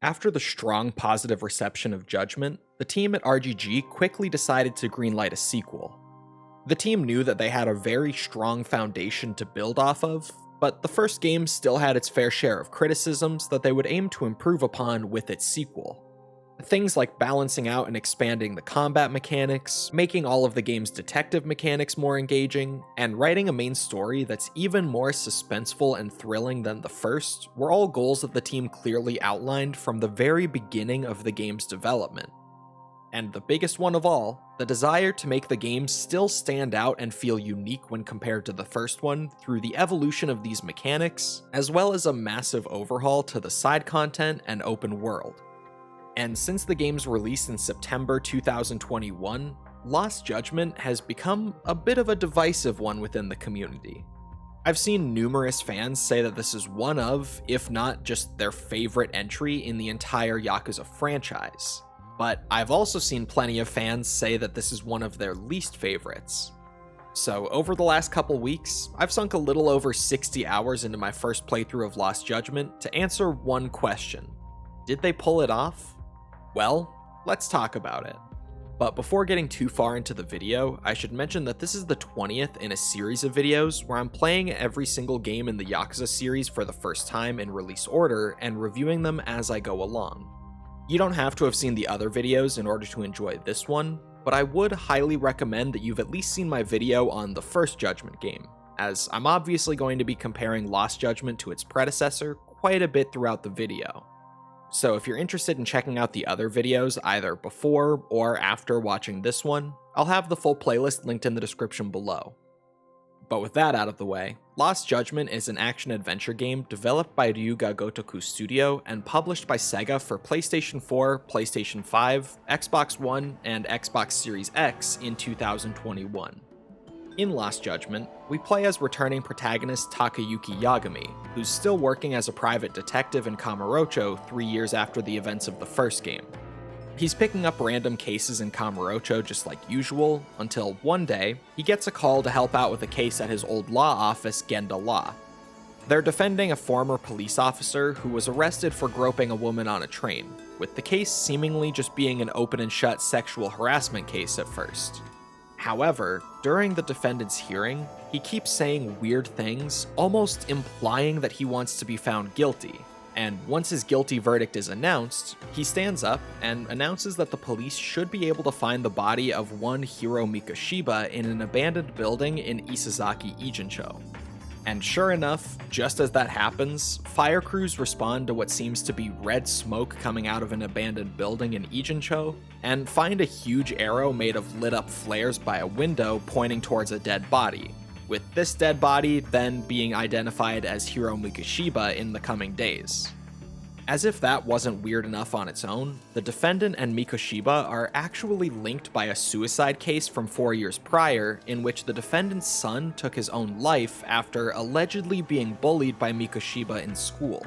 After the strong positive reception of Judgment, the team at RGG quickly decided to greenlight a sequel. The team knew that they had a very strong foundation to build off of, but the first game still had its fair share of criticisms that they would aim to improve upon with its sequel. Things like balancing out and expanding the combat mechanics, making all of the game's detective mechanics more engaging, and writing a main story that's even more suspenseful and thrilling than the first were all goals that the team clearly outlined from the very beginning of the game's development. And the biggest one of all, the desire to make the game still stand out and feel unique when compared to the first one through the evolution of these mechanics, as well as a massive overhaul to the side content and open world. And since the game's release in September 2021, Lost Judgment has become a bit of a divisive one within the community. I've seen numerous fans say that this is one of, if not just their favorite entry in the entire Yakuza franchise, but I've also seen plenty of fans say that this is one of their least favorites. So over the last couple weeks, I've sunk a little over 60 hours into my first playthrough of Lost Judgment to answer one question. Did they pull it off? Well, let's talk about it. But before getting too far into the video, I should mention that this is the 20th in a series of videos where I'm playing every single game in the Yakuza series for the first time in release order and reviewing them as I go along. You don't have to have seen the other videos in order to enjoy this one, but I would highly recommend that you've at least seen my video on the first Judgment game, as I'm obviously going to be comparing Lost Judgment to its predecessor quite a bit throughout the video. So if you're interested in checking out the other videos either before or after watching this one, I'll have the full playlist linked in the description below. But with that out of the way, Lost Judgment is an action-adventure game developed by Ryuga Gotoku Studio and published by Sega for PlayStation 4, PlayStation 5, Xbox One, and Xbox Series X in 2021. In Lost Judgment, we play as returning protagonist Takayuki Yagami, who's still working as a private detective in Kamurocho 3 years after the events of the first game. He's picking up random cases in Kamurocho just like usual, until one day, he gets a call to help out with a case at his old law office, Genda Law. They're defending a former police officer who was arrested for groping a woman on a train, with the case seemingly just being an open and shut sexual harassment case at first. However, during the defendant's hearing, he keeps saying weird things, almost implying that he wants to be found guilty. And once his guilty verdict is announced, he stands up and announces that the police should be able to find the body of one Hiro Mikoshiba in an abandoned building in Isazaki Ijincho. And sure enough, just as that happens, fire crews respond to what seems to be red smoke coming out of an abandoned building in Ijincho, and find a huge arrow made of lit up flares by a window pointing towards a dead body, with this dead body then being identified as Hiro Mikoshiba in the coming days. As if that wasn't weird enough on its own, the defendant and Mikoshiba are actually linked by a suicide case from 4 years prior in which the defendant's son took his own life after allegedly being bullied by Mikoshiba in school.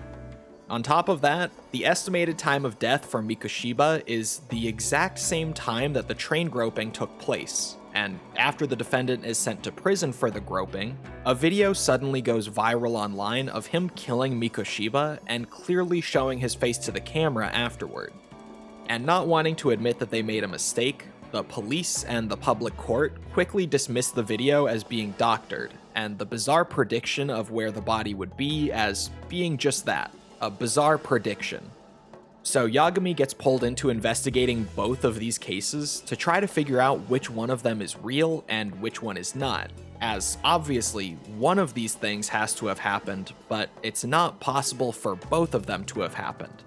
On top of that, the estimated time of death for Mikoshiba is the exact same time that the train groping took place. And after the defendant is sent to prison for the groping, a video suddenly goes viral online of him killing Mikoshiba and clearly showing his face to the camera afterward. And not wanting to admit that they made a mistake, the police and the public court quickly dismissed the video as being doctored, and the bizarre prediction of where the body would be as being just that, a bizarre prediction. So Yagami gets pulled into investigating both of these cases to try to figure out which one of them is real and which one is not, as obviously one of these things has to have happened, but it's not possible for both of them to have happened.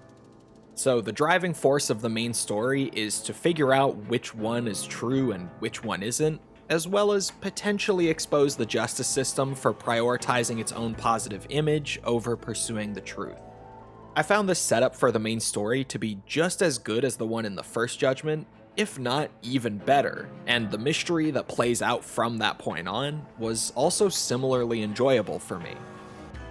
So the driving force of the main story is to figure out which one is true and which one isn't, as well as potentially expose the justice system for prioritizing its own positive image over pursuing the truth. I found this setup for the main story to be just as good as the one in the first Judgment, if not even better, and the mystery that plays out from that point on was also similarly enjoyable for me.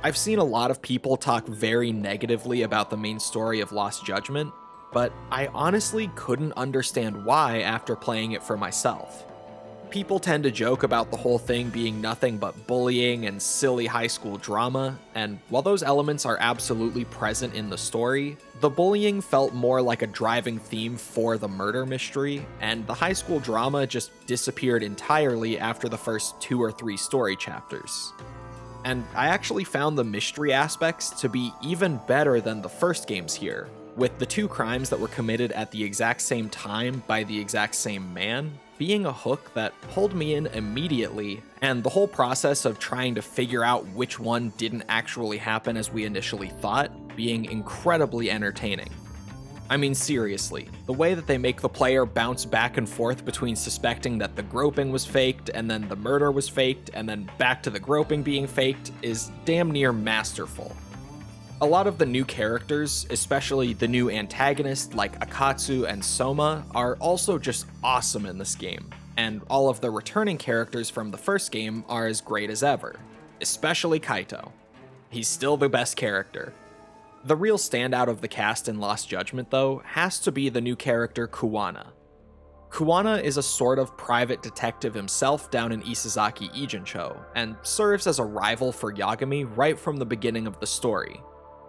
I've seen a lot of people talk very negatively about the main story of Lost Judgment, but I honestly couldn't understand why after playing it for myself. People tend to joke about the whole thing being nothing but bullying and silly high school drama, and while those elements are absolutely present in the story, the bullying felt more like a driving theme for the murder mystery, and the high school drama just disappeared entirely after the first 2 or 3 story chapters. And I actually found the mystery aspects to be even better than the first games here, with the 2 crimes that were committed at the exact same time by the exact same man being a hook that pulled me in immediately, and the whole process of trying to figure out which one didn't actually happen as we initially thought being incredibly entertaining. I mean, seriously, the way that they make the player bounce back and forth between suspecting that the groping was faked and then the murder was faked and then back to the groping being faked is damn near masterful. A lot of the new characters, especially the new antagonists like Akatsu and Soma, are also just awesome in this game, and all of the returning characters from the first game are as great as ever, especially Kaito. He's still the best character. The real standout of the cast in Lost Judgment, though, has to be the new character Kuwana. Kuwana is a sort of private detective himself down in Isazaki Ijincho, and serves as a rival for Yagami right from the beginning of the story.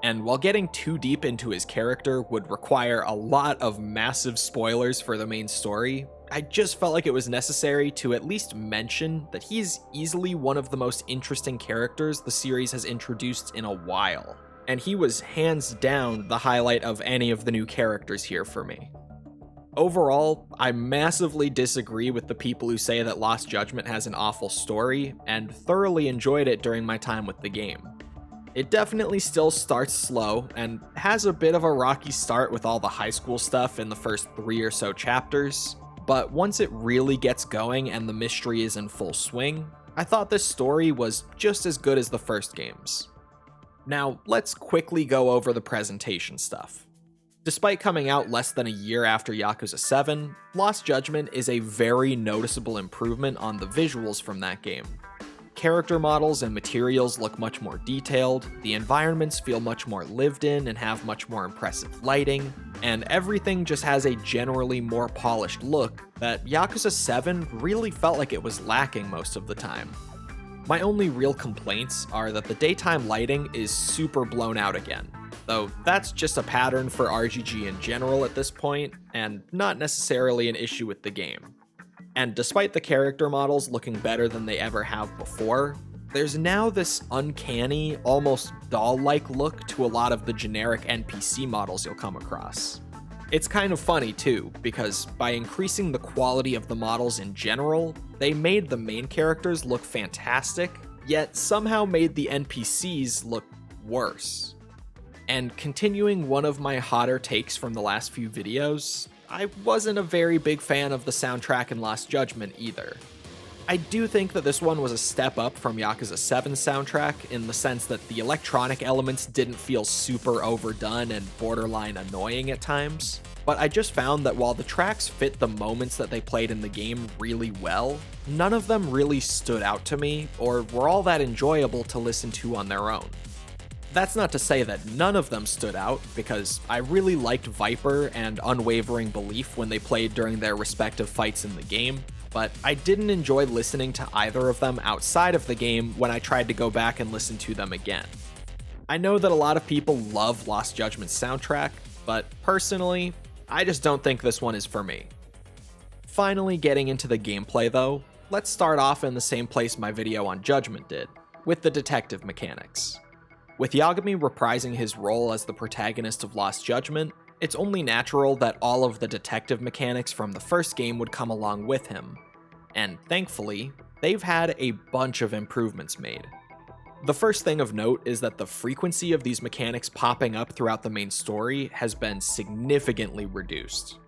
And while getting too deep into his character would require a lot of massive spoilers for the main story, I just felt like it was necessary to at least mention that he's easily one of the most interesting characters the series has introduced in a while, and he was hands down the highlight of any of the new characters here for me. Overall, I massively disagree with the people who say that Lost Judgment has an awful story, and thoroughly enjoyed it during my time with the game. It definitely still starts slow, and has a bit of a rocky start with all the high school stuff in the first 3 or so chapters, but once it really gets going and the mystery is in full swing, I thought this story was just as good as the first games. Now, let's quickly go over the presentation stuff. Despite coming out less than a year after Yakuza 7, Lost Judgment is a very noticeable improvement on the visuals from that game. Character models and materials look much more detailed, the environments feel much more lived in and have much more impressive lighting, and everything just has a generally more polished look that Yakuza 7 really felt like it was lacking most of the time. My only real complaints are that the daytime lighting is super blown out again, though that's just a pattern for RGG in general at this point, and not necessarily an issue with the game. And despite the character models looking better than they ever have before, there's now this uncanny, almost doll-like look to a lot of the generic NPC models you'll come across. It's kind of funny too, because by increasing the quality of the models in general, they made the main characters look fantastic, yet somehow made the NPCs look worse. And continuing one of my hotter takes from the last few videos, I wasn't a very big fan of the soundtrack in Lost Judgment either. I do think that this one was a step up from Yakuza 7's soundtrack in the sense that the electronic elements didn't feel super overdone and borderline annoying at times, but I just found that while the tracks fit the moments that they played in the game really well, none of them really stood out to me or were all that enjoyable to listen to on their own. That's not to say that none of them stood out, because I really liked Viper and Unwavering Belief when they played during their respective fights in the game, but I didn't enjoy listening to either of them outside of the game when I tried to go back and listen to them again. I know that a lot of people love Lost Judgment's soundtrack, but personally, I just don't think this one is for me. Finally getting into the gameplay though, let's start off in the same place my video on Judgment did, with the detective mechanics. With Yagami reprising his role as the protagonist of Lost Judgment, it's only natural that all of the detective mechanics from the first game would come along with him, and thankfully, they've had a bunch of improvements made. The first thing of note is that the frequency of these mechanics popping up throughout the main story has been significantly reduced.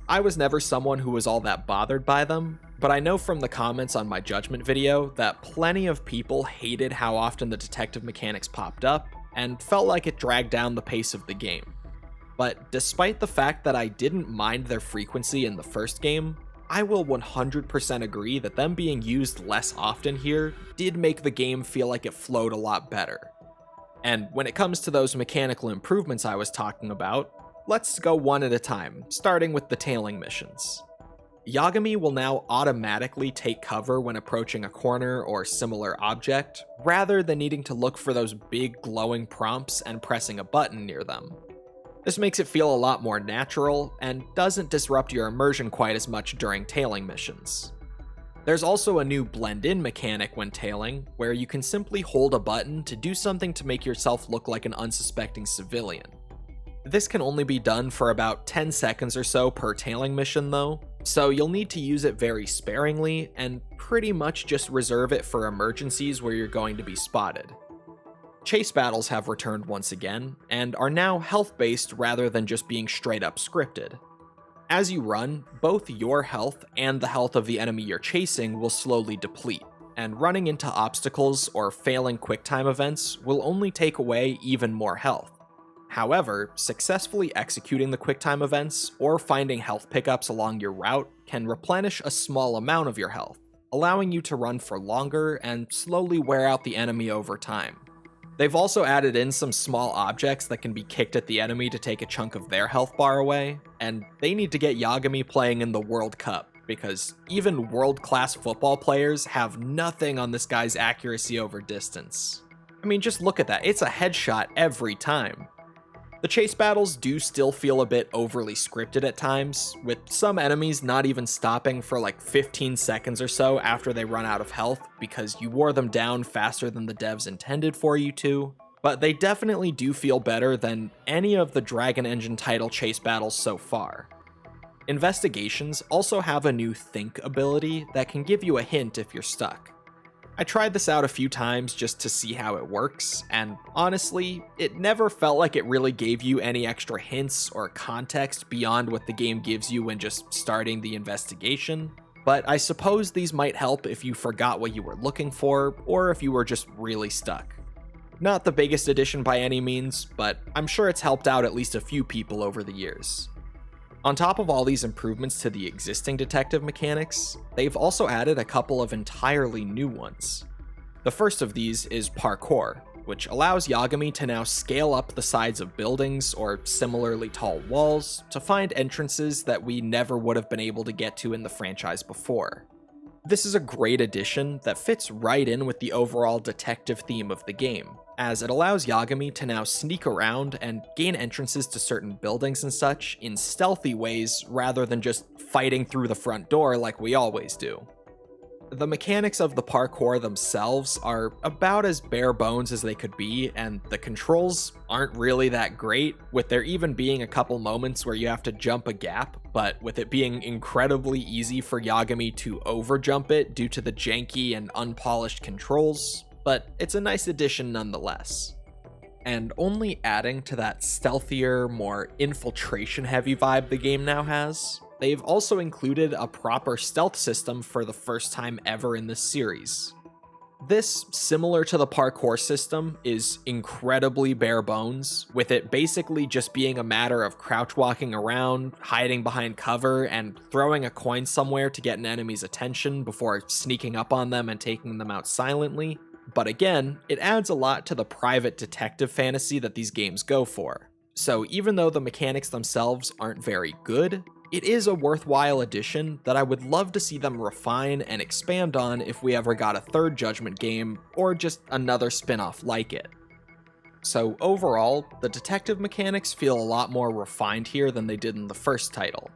I was never someone who was all that bothered by them, but I know from the comments on my Judgment video that plenty of people hated how often the detective mechanics popped up, and felt like it dragged down the pace of the game. But despite the fact that I didn't mind their frequency in the first game, I will 100% agree that them being used less often here did make the game feel like it flowed a lot better. And when it comes to those mechanical improvements I was talking about, let's go one at a time, starting with the tailing missions. Yagami will now automatically take cover when approaching a corner or similar object, rather than needing to look for those big glowing prompts and pressing a button near them. This makes it feel a lot more natural, and doesn't disrupt your immersion quite as much during tailing missions. There's also a new blend-in mechanic when tailing, where you can simply hold a button to do something to make yourself look like an unsuspecting civilian. This can only be done for about 10 seconds or so per tailing mission though, so you'll need to use it very sparingly and pretty much just reserve it for emergencies where you're going to be spotted. Chase battles have returned once again, and are now health-based rather than just being straight up scripted. As you run, both your health and the health of the enemy you're chasing will slowly deplete, and running into obstacles or failing QuickTime events will only take away even more health. However, successfully executing the QuickTime events or finding health pickups along your route can replenish a small amount of your health, allowing you to run for longer and slowly wear out the enemy over time. They've also added in some small objects that can be kicked at the enemy to take a chunk of their health bar away, and they need to get Yagami playing in the World Cup, because even world-class football players have nothing on this guy's accuracy over distance. I mean, just look at that, it's a headshot every time. The chase battles do still feel a bit overly scripted at times, with some enemies not even stopping for like 15 seconds or so after they run out of health because you wore them down faster than the devs intended for you to, but they definitely do feel better than any of the Dragon Engine title chase battles so far. Investigations also have a new think ability that can give you a hint if you're stuck. I tried this out a few times just to see how it works, and honestly, it never felt like it really gave you any extra hints or context beyond what the game gives you when just starting the investigation, but I suppose these might help if you forgot what you were looking for, or if you were just really stuck. Not the biggest addition by any means, but I'm sure it's helped out at least a few people over the years. On top of all these improvements to the existing detective mechanics, they've also added a couple of entirely new ones. The first of these is parkour, which allows Yagami to now scale up the sides of buildings or similarly tall walls to find entrances that we never would have been able to get to in the franchise before. This is a great addition that fits right in with the overall detective theme of the game, as it allows Yagami to now sneak around and gain entrances to certain buildings and such in stealthy ways rather than just fighting through the front door like we always do. The mechanics of the parkour themselves are about as bare bones as they could be, and the controls aren't really that great, with there even being a couple moments where you have to jump a gap, but with it being incredibly easy for Yagami to overjump it due to the janky and unpolished controls, but it's a nice addition nonetheless. And only adding to that stealthier, more infiltration-heavy vibe the game now has, they've also included a proper stealth system for the first time ever in this series. This, similar to the parkour system, is incredibly bare bones, with it basically just being a matter of crouch walking around, hiding behind cover, and throwing a coin somewhere to get an enemy's attention before sneaking up on them and taking them out silently. But again, it adds a lot to the private detective fantasy that these games go for. So even though the mechanics themselves aren't very good, it is a worthwhile addition that I would love to see them refine and expand on if we ever got a third Judgment game, or just another spin-off like it. So overall, the detective mechanics feel a lot more refined here than they did in the first title.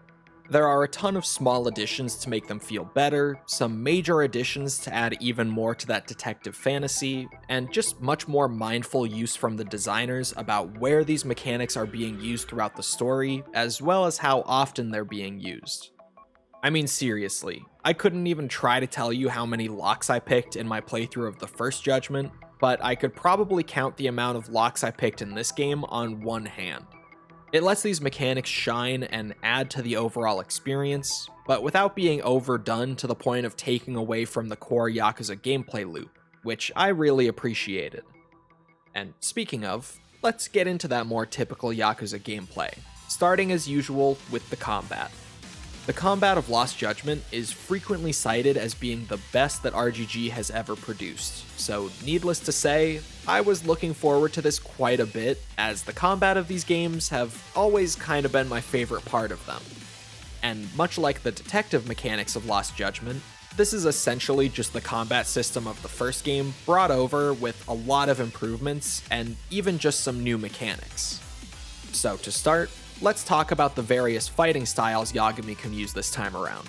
There are a ton of small additions to make them feel better, some major additions to add even more to that detective fantasy, and just much more mindful use from the designers about where these mechanics are being used throughout the story, as well as how often they're being used. I mean, seriously, I couldn't even try to tell you how many locks I picked in my playthrough of the first Judgment, but I could probably count the amount of locks I picked in this game on one hand. It lets these mechanics shine and add to the overall experience, but without being overdone to the point of taking away from the core Yakuza gameplay loop, which I really appreciated. And speaking of, let's get into that more typical Yakuza gameplay, starting as usual with the combat. The combat of Lost Judgment is frequently cited as being the best that RGG has ever produced, so needless to say, I was looking forward to this quite a bit, as the combat of these games have always kind of been my favorite part of them. and much like the detective mechanics of Lost Judgment, this is essentially just the combat system of the first game brought over with a lot of improvements and even just some new mechanics. So to start, let's talk about the various fighting styles Yagami can use this time around.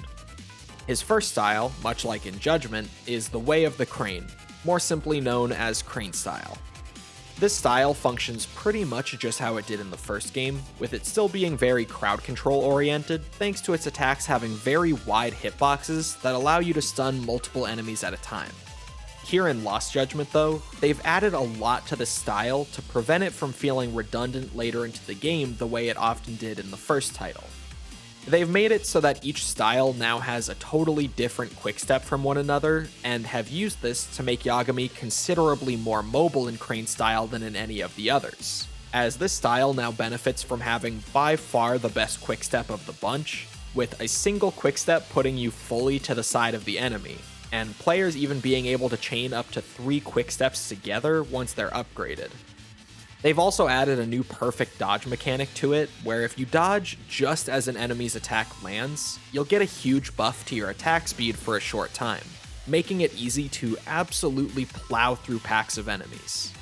His first style, much like in Judgment, is the Way of the Crane, more simply known as Crane style. This style functions pretty much just how it did in the first game, with it still being very crowd control oriented thanks to its attacks having very wide hitboxes that allow you to stun multiple enemies at a time. Here in Lost Judgment though, they've added a lot to this style to prevent it from feeling redundant later into the game the way it often did in the first title. They've made it so that each style now has a totally different quickstep from one another, and have used this to make Yagami considerably more mobile in Crane style than in any of the others, as this style now benefits from having by far the best quickstep of the bunch, with a single quickstep putting you fully to the side of the enemy, and players even being able to chain up to 3 quicksteps together once they're upgraded. They've also added a new perfect dodge mechanic to it, where if you dodge just as an enemy's attack lands, you'll get a huge buff to your attack speed for a short time, making it easy to absolutely plow through packs of enemies.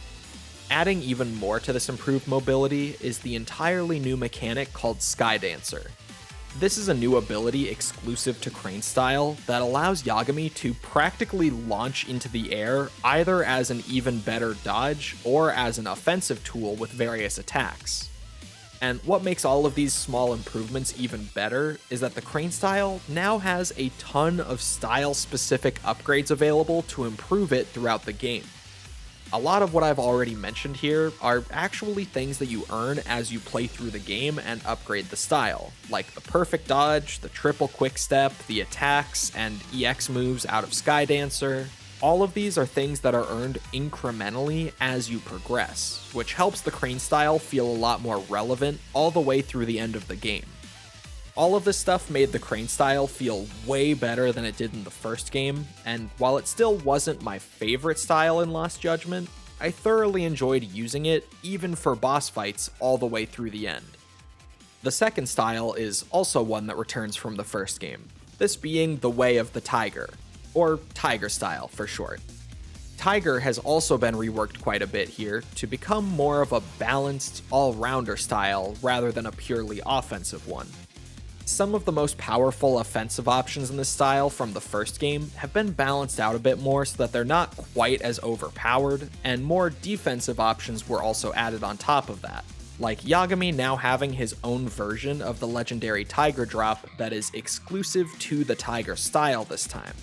Adding even more to this improved mobility is the entirely new mechanic called Sky Dancer. This is a new ability exclusive to Crane style that allows Yagami to practically launch into the air either as an even better dodge or as an offensive tool with various attacks. And what makes all of these small improvements even better is that the Crane style now has a ton of style-specific upgrades available to improve it throughout the game. A lot of what I've already mentioned here are actually things that you earn as you play through the game and upgrade the style, like the perfect dodge, the triple quick step, the attacks, and EX moves out of Sky Dancer. All of these are things that are earned incrementally as you progress, which helps the Crane style feel a lot more relevant all the way through the end of the game. All of this stuff made the Crane style feel way better than it did in the first game, and while it still wasn't my favorite style in Lost Judgment, I thoroughly enjoyed using it even for boss fights all the way through the end. The second style is also one that returns from the first game, this being the Way of the Tiger, or Tiger style for short. Tiger has also been reworked quite a bit here to become more of a balanced, all-rounder style rather than a purely offensive one. Some of the most powerful offensive options in this style from the first game have been balanced out a bit more so that they're not quite as overpowered, and more defensive options were also added on top of that, like Yagami now having his own version of the legendary Tiger drop that is exclusive to the Tiger style this time.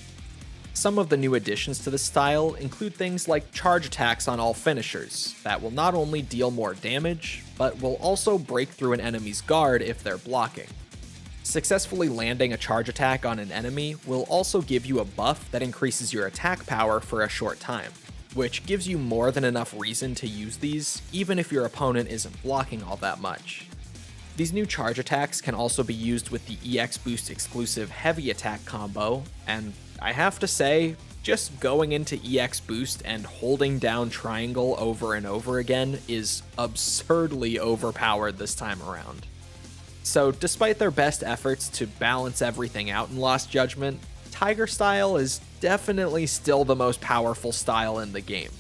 Some of the new additions to this style include things like charge attacks on all finishers that will not only deal more damage, but will also break through an enemy's guard if they're blocking. Successfully landing a charge attack on an enemy will also give you a buff that increases your attack power for a short time, which gives you more than enough reason to use these, even if your opponent isn't blocking all that much. These new charge attacks can also be used with the EX Boost exclusive heavy attack combo, and I have to say, just going into EX Boost and holding down triangle over and over again is absurdly overpowered this time around. So despite their best efforts to balance everything out in Lost Judgment, Tiger style is definitely still the most powerful style in the game.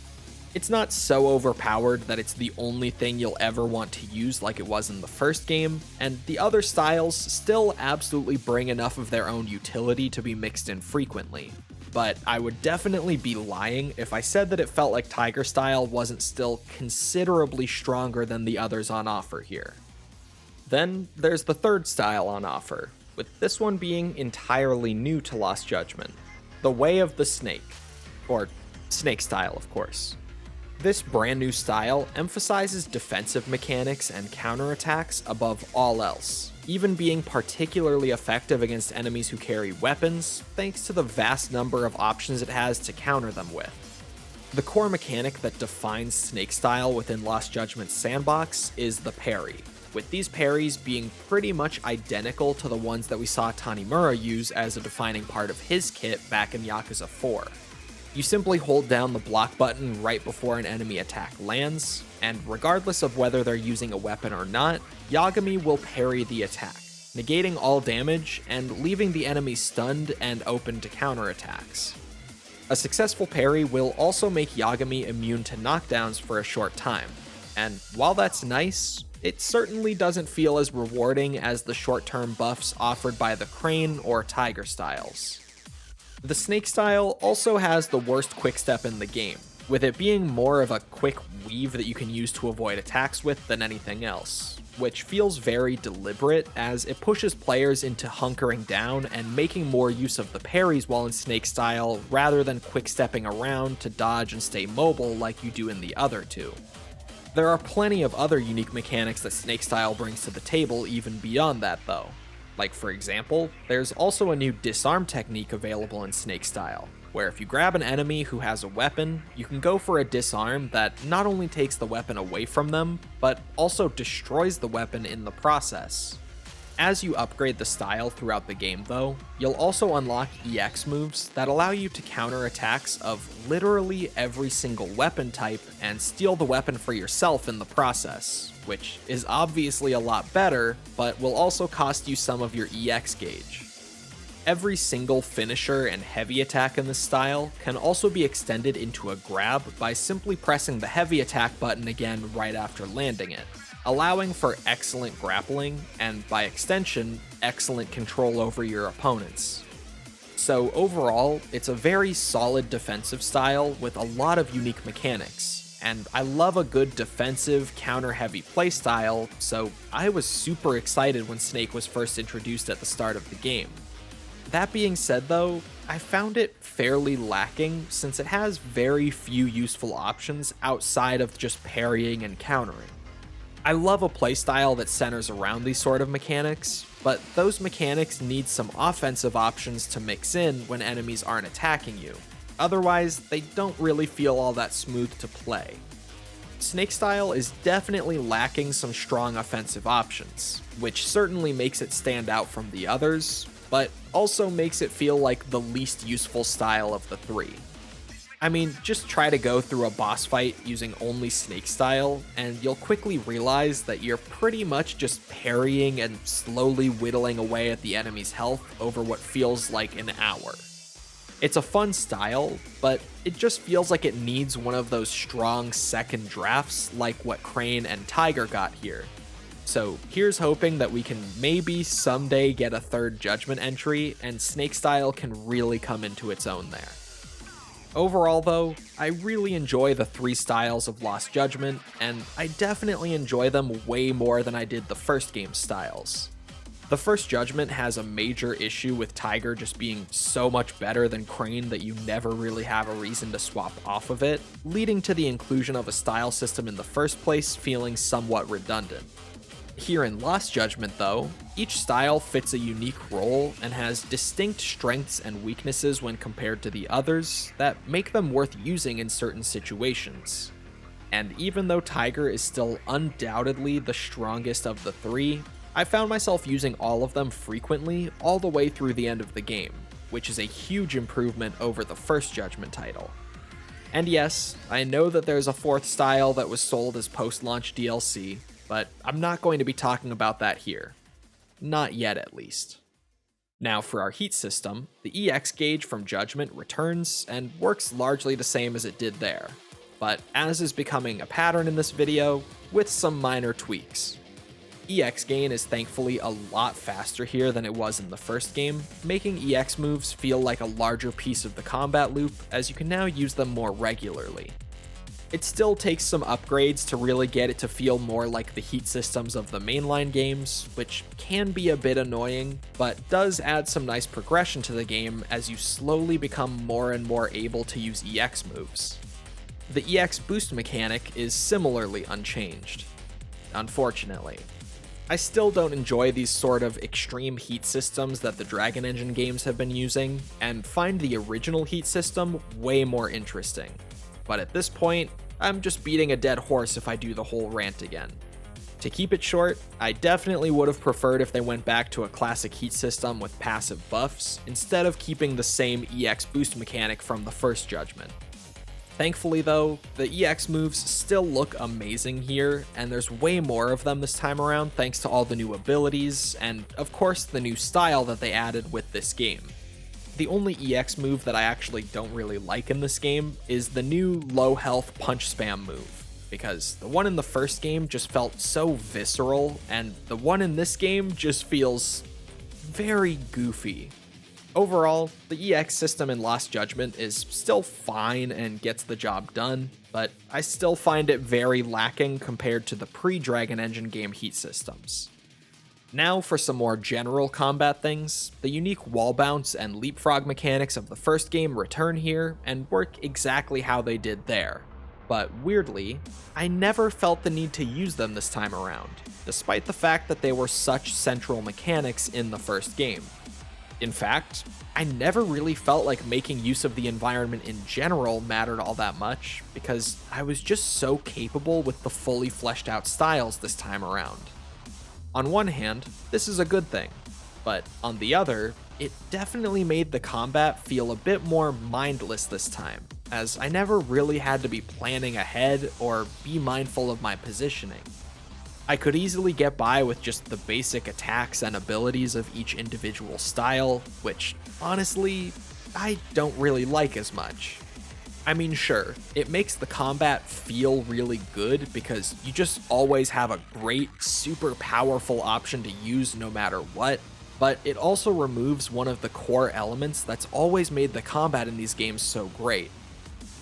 It's not so overpowered that it's the only thing you'll ever want to use like it was in the first game, and the other styles still absolutely bring enough of their own utility to be mixed in frequently. But I would definitely be lying if I said that it felt like Tiger style wasn't still considerably stronger than the others on offer here. Then there's the third style on offer, with this one being entirely new to Lost Judgment, the Way of the Snake, or Snake style of course. This brand new style emphasizes defensive mechanics and counterattacks above all else, even being particularly effective against enemies who carry weapons, thanks to the vast number of options it has to counter them with. The core mechanic that defines Snake style within Lost Judgment's sandbox is the parry, with these parries being pretty much identical to the ones that we saw Tanimura use as a defining part of his kit back in Yakuza 4. You simply hold down the block button right before an enemy attack lands, and regardless of whether they're using a weapon or not, Yagami will parry the attack, negating all damage and leaving the enemy stunned and open to counterattacks. A successful parry will also make Yagami immune to knockdowns for a short time, and while that's nice, it certainly doesn't feel as rewarding as the short-term buffs offered by the Crane or Tiger styles. The Snake style also has the worst quickstep in the game, with it being more of a quick weave that you can use to avoid attacks with than anything else, which feels very deliberate as it pushes players into hunkering down and making more use of the parries while in Snake style rather than quick-stepping around to dodge and stay mobile like you do in the other two. There are plenty of other unique mechanics that Snake style brings to the table even beyond that though. Like for example, there's also a new disarm technique available in Snake style, where if you grab an enemy who has a weapon, you can go for a disarm that not only takes the weapon away from them, but also destroys the weapon in the process. As you upgrade the style throughout the game though, you'll also unlock EX moves that allow you to counter attacks of literally every single weapon type and steal the weapon for yourself in the process, which is obviously a lot better, but will also cost you some of your EX gauge. Every single finisher and heavy attack in this style can also be extended into a grab by simply pressing the heavy attack button again right after landing it, allowing for excellent grappling and, by extension, excellent control over your opponents. So overall, it's a very solid defensive style with a lot of unique mechanics, and I love a good defensive, counter-heavy playstyle, so I was super excited when Snake was first introduced at the start of the game. That being said though, I found it fairly lacking since it has very few useful options outside of just parrying and countering. I love a playstyle that centers around these sort of mechanics, but those mechanics need some offensive options to mix in when enemies aren't attacking you. Otherwise, they don't really feel all that smooth to play. Snake style is definitely lacking some strong offensive options, which certainly makes it stand out from the others, but also makes it feel like the least useful style of the three. I mean, just try to go through a boss fight using only Snake style, and you'll quickly realize that you're pretty much just parrying and slowly whittling away at the enemy's health over what feels like an hour. It's a fun style, but it just feels like it needs one of those strong second drafts like what Crane and Tiger got here. So here's hoping that we can maybe someday get a third Judgment entry and Snake style can really come into its own there. Overall though, I really enjoy the three styles of Lost Judgment, and I definitely enjoy them way more than I did the first game's styles. The first Judgment has a major issue with Tiger just being so much better than Crane that you never really have a reason to swap off of it, leading to the inclusion of a style system in the first place feeling somewhat redundant. Here in Lost Judgment though, each style fits a unique role and has distinct strengths and weaknesses when compared to the others that make them worth using in certain situations. And even though Tiger is still undoubtedly the strongest of the three, I found myself using all of them frequently all the way through the end of the game, which is a huge improvement over the first Judgment title. And yes, I know that there's a fourth style that was sold as post-launch DLC, but I'm not going to be talking about that here. Not yet, at least. Now for our heat system, the EX gauge from Judgment returns and works largely the same as it did there, but as is becoming a pattern in this video, with some minor tweaks. EX gain is thankfully a lot faster here than it was in the first game, making EX moves feel like a larger piece of the combat loop as you can now use them more regularly. It still takes some upgrades to really get it to feel more like the heat systems of the mainline games, which can be a bit annoying, but does add some nice progression to the game as you slowly become more and more able to use EX moves. The EX boost mechanic is similarly unchanged, unfortunately. I still don't enjoy these sort of extreme heat systems that the Dragon Engine games have been using, and find the original heat system way more interesting. But at this point, I'm just beating a dead horse if I do the whole rant again. To keep it short, I definitely would have preferred if they went back to a classic heat system with passive buffs, instead of keeping the same EX boost mechanic from the first Judgment. Thankfully though, the EX moves still look amazing here, and there's way more of them this time around thanks to all the new abilities, and of course the new style that they added with this game. The only EX move that I actually don't really like in this game is the new low health punch spam move, because the one in the first game just felt so visceral, and the one in this game just feels very goofy. Overall, the EX system in Lost Judgment is still fine and gets the job done, but I still find it very lacking compared to the pre-Dragon Engine game Heat systems. Now for some more general combat things, the unique wall bounce and leapfrog mechanics of the first game return here and work exactly how they did there. But weirdly, I never felt the need to use them this time around, despite the fact that they were such central mechanics in the first game. In fact, I never really felt like making use of the environment in general mattered all that much, because I was just so capable with the fully fleshed out styles this time around. On one hand, this is a good thing, but on the other, it definitely made the combat feel a bit more mindless this time, as I never really had to be planning ahead or be mindful of my positioning. I could easily get by with just the basic attacks and abilities of each individual style, which, honestly, I don't really like as much. I mean, sure, it makes the combat feel really good because you just always have a great, super powerful option to use no matter what, but it also removes one of the core elements that's always made the combat in these games so great.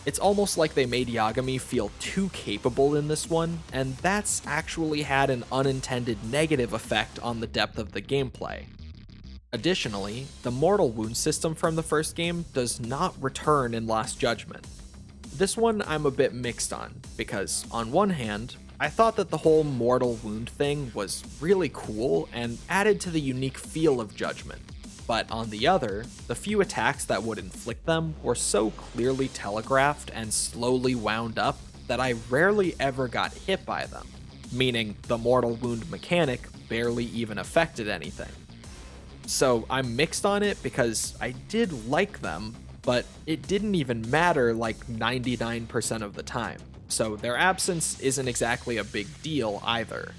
It's almost like they made Yagami feel too capable in this one, and that's actually had an unintended negative effect on the depth of the gameplay. Additionally, the mortal wound system from the first game does not return in Lost Judgment. This one I'm a bit mixed on, because on one hand, I thought that the whole mortal wound thing was really cool and added to the unique feel of Judgment. But on the other, the few attacks that would inflict them were so clearly telegraphed and slowly wound up that I rarely ever got hit by them, meaning the mortal wound mechanic barely even affected anything. So I'm mixed on it because I did like them, but it didn't even matter like 99% of the time, so their absence isn't exactly a big deal either.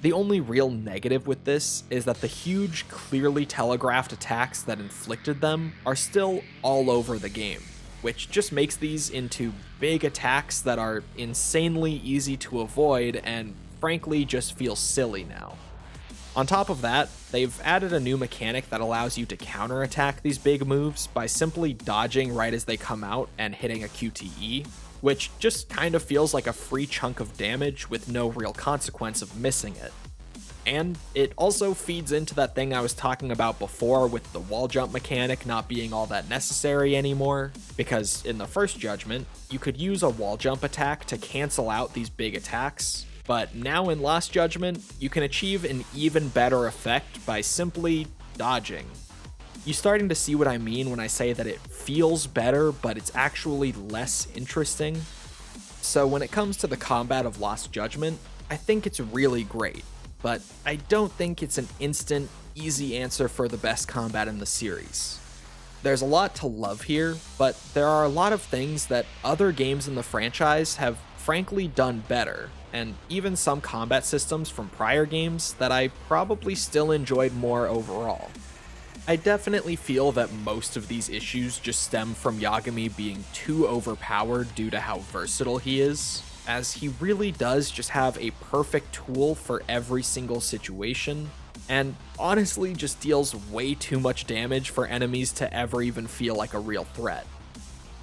The only real negative with this is that the huge, clearly telegraphed attacks that inflicted them are still all over the game, which just makes these into big attacks that are insanely easy to avoid and frankly just feel silly now. On top of that, they've added a new mechanic that allows you to counterattack these big moves by simply dodging right as they come out and hitting a QTE, which just kind of feels like a free chunk of damage with no real consequence of missing it. And it also feeds into that thing I was talking about before with the wall jump mechanic not being all that necessary anymore, because in the first Judgment, you could use a wall jump attack to cancel out these big attacks, but now in Lost Judgment, you can achieve an even better effect by simply dodging. You starting to see what I mean when I say that it feels better, but it's actually less interesting? So when it comes to the combat of Lost Judgment, I think it's really great, but I don't think it's an instant, easy answer for the best combat in the series. There's a lot to love here, but there are a lot of things that other games in the franchise have frankly done better, and even some combat systems from prior games that I probably still enjoyed more overall. I definitely feel that most of these issues just stem from Yagami being too overpowered due to how versatile he is, as he really does just have a perfect tool for every single situation, and honestly just deals way too much damage for enemies to ever even feel like a real threat.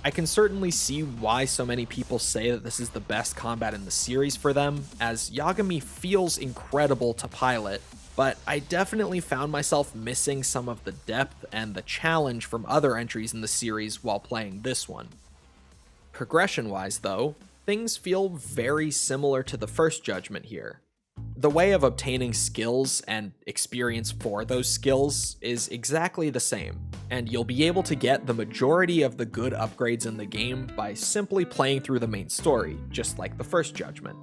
I can certainly see why so many people say that this is the best combat in the series for them, as Yagami feels incredible to pilot, but I definitely found myself missing some of the depth and the challenge from other entries in the series while playing this one. Progression-wise though, things feel very similar to the first Judgment here. The way of obtaining skills and experience for those skills is exactly the same, and you'll be able to get the majority of the good upgrades in the game by simply playing through the main story, just like the first Judgment.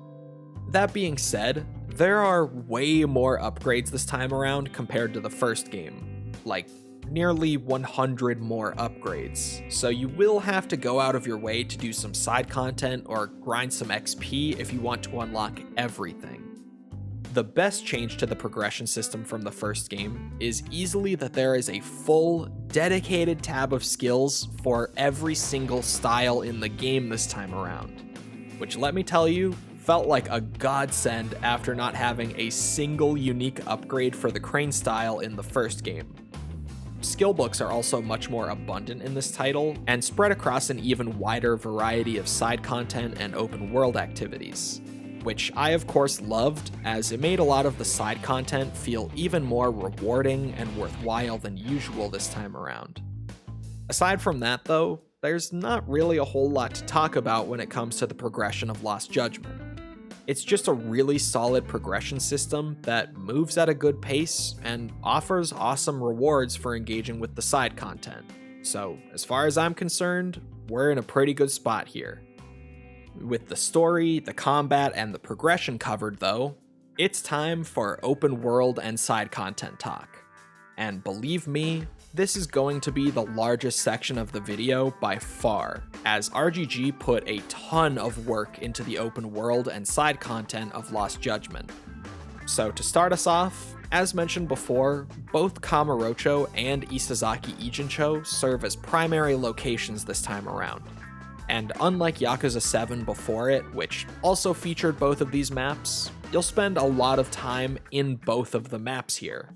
That being said, there are way more upgrades this time around compared to the first game, like nearly 100 more upgrades, so you will have to go out of your way to do some side content or grind some XP if you want to unlock everything. The best change to the progression system from the first game is easily that there is a full, dedicated tab of skills for every single style in the game this time around, which, let me tell you, felt like a godsend after not having a single unique upgrade for the crane style in the first game. Skill books are also much more abundant in this title and spread across an even wider variety of side content and open world activities, which I of course loved, as it made a lot of the side content feel even more rewarding and worthwhile than usual this time around. Aside from that though, there's not really a whole lot to talk about when it comes to the progression of Lost Judgment. It's just a really solid progression system that moves at a good pace and offers awesome rewards for engaging with the side content. So, as far as I'm concerned, we're in a pretty good spot here. With the story, the combat, and the progression covered though, it's time for open world and side content talk. And believe me, this is going to be the largest section of the video by far, as RGG put a ton of work into the open world and side content of Lost Judgment. So to start us off, as mentioned before, both Kamurocho and Isazaki Ijincho serve as primary locations this time around. And unlike Yakuza 7 before it, which also featured both of these maps, you'll spend a lot of time in both of the maps here.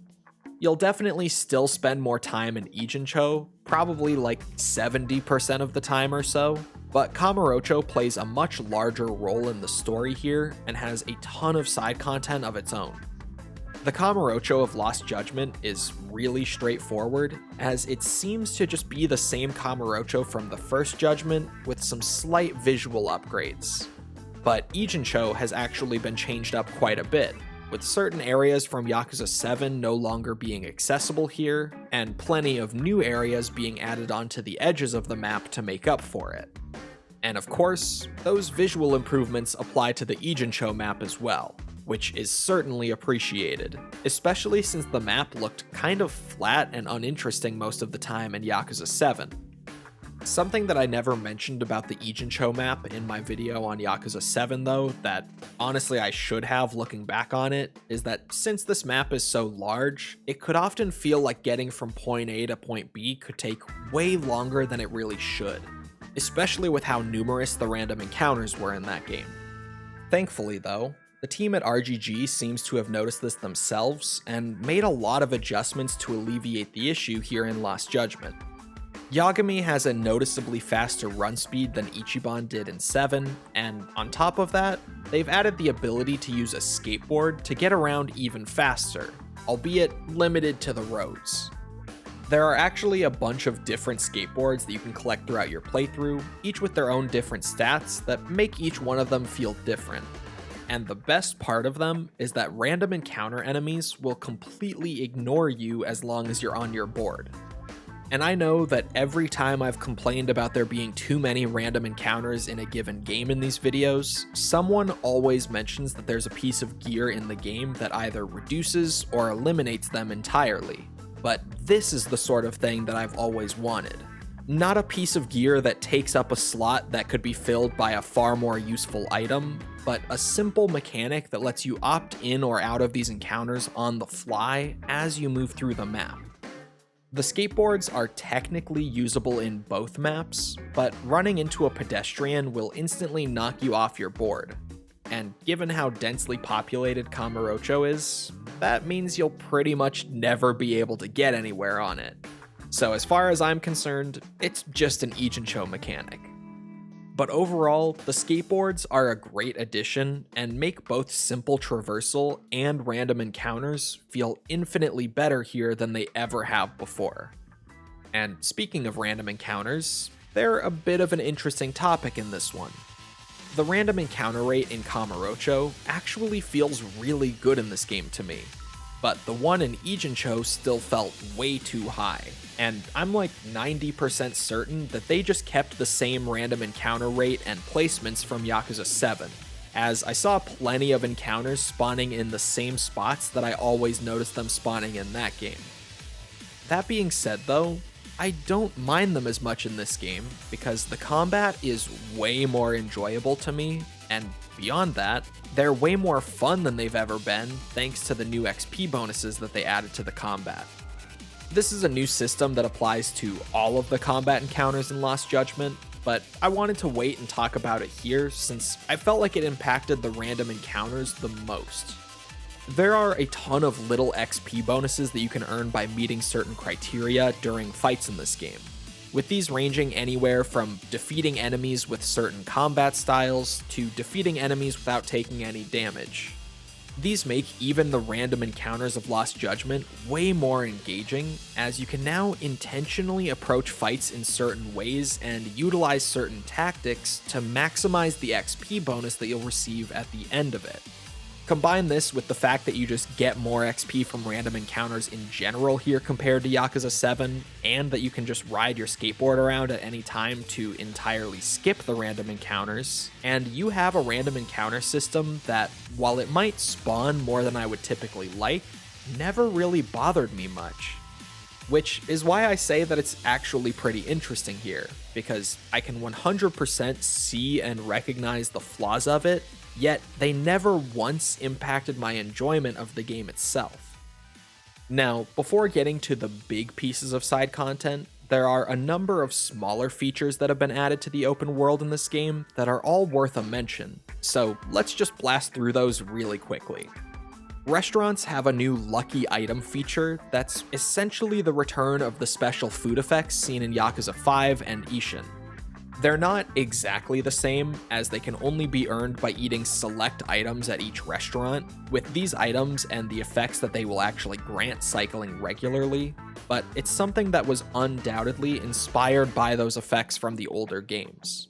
You'll definitely still spend more time in Ijincho, probably like 70% of the time or so, but Kamurocho plays a much larger role in the story here and has a ton of side content of its own. The Kamurocho of Lost Judgment is really straightforward, as it seems to just be the same Kamurocho from the first Judgment with some slight visual upgrades. But Ijincho has actually been changed up quite a bit, with certain areas from Yakuza 7 no longer being accessible here, and plenty of new areas being added onto the edges of the map to make up for it. And of course, those visual improvements apply to the Ijincho map as well, which is certainly appreciated, especially since the map looked kind of flat and uninteresting most of the time in Yakuza 7. Something that I never mentioned about the Ijincho map in my video on Yakuza 7 though, that honestly I should have looking back on it, is that since this map is so large, it could often feel like getting from point A to point B could take way longer than it really should, especially with how numerous the random encounters were in that game. Thankfully though, the team at RGG seems to have noticed this themselves and made a lot of adjustments to alleviate the issue here in Lost Judgment. Yagami has a noticeably faster run speed than Ichiban did in 7, and on top of that, they've added the ability to use a skateboard to get around even faster, albeit limited to the roads. There are actually a bunch of different skateboards that you can collect throughout your playthrough, each with their own different stats that make each one of them feel different. And the best part of them is that random encounter enemies will completely ignore you as long as you're on your board. And I know that every time I've complained about there being too many random encounters in a given game in these videos, someone always mentions that there's a piece of gear in the game that either reduces or eliminates them entirely. But this is the sort of thing that I've always wanted. Not a piece of gear that takes up a slot that could be filled by a far more useful item, but a simple mechanic that lets you opt in or out of these encounters on the fly as you move through the map. The skateboards are technically usable in both maps, but running into a pedestrian will instantly knock you off your board. And given how densely populated Kamurocho is, that means you'll pretty much never be able to get anywhere on it. So as far as I'm concerned, it's just an Ijincho mechanic. But overall, the skateboards are a great addition and make both simple traversal and random encounters feel infinitely better here than they ever have before. And speaking of random encounters, they're a bit of an interesting topic in this one. The random encounter rate in Kamurocho actually feels really good in this game to me, but the one in Ijincho still felt way too high. And I'm like 90% certain that they just kept the same random encounter rate and placements from Yakuza 7, as I saw plenty of encounters spawning in the same spots that I always noticed them spawning in that game. That being said though, I don't mind them as much in this game because the combat is way more enjoyable to me, and beyond that, they're way more fun than they've ever been thanks to the new XP bonuses that they added to the combat. This is a new system that applies to all of the combat encounters in Lost Judgment, but I wanted to wait and talk about it here since I felt like it impacted the random encounters the most. There are a ton of little XP bonuses that you can earn by meeting certain criteria during fights in this game, with these ranging anywhere from defeating enemies with certain combat styles to defeating enemies without taking any damage. These make even the random encounters of Lost Judgment way more engaging, as you can now intentionally approach fights in certain ways and utilize certain tactics to maximize the XP bonus that you'll receive at the end of it. Combine this with the fact that you just get more XP from random encounters in general here compared to Yakuza 7, and that you can just ride your skateboard around at any time to entirely skip the random encounters, and you have a random encounter system that, while it might spawn more than I would typically like, never really bothered me much. Which is why I say that it's actually pretty interesting here, because I can 100% see and recognize the flaws of it, yet they never once impacted my enjoyment of the game itself. Now, before getting to the big pieces of side content, there are a number of smaller features that have been added to the open world in this game that are all worth a mention, so let's just blast through those really quickly. Restaurants have a new lucky item feature that's essentially the return of the special food effects seen in Yakuza 5 and Ishin. They're not exactly the same, as they can only be earned by eating select items at each restaurant, with these items and the effects that they will actually grant cycling regularly, but it's something that was undoubtedly inspired by those effects from the older games.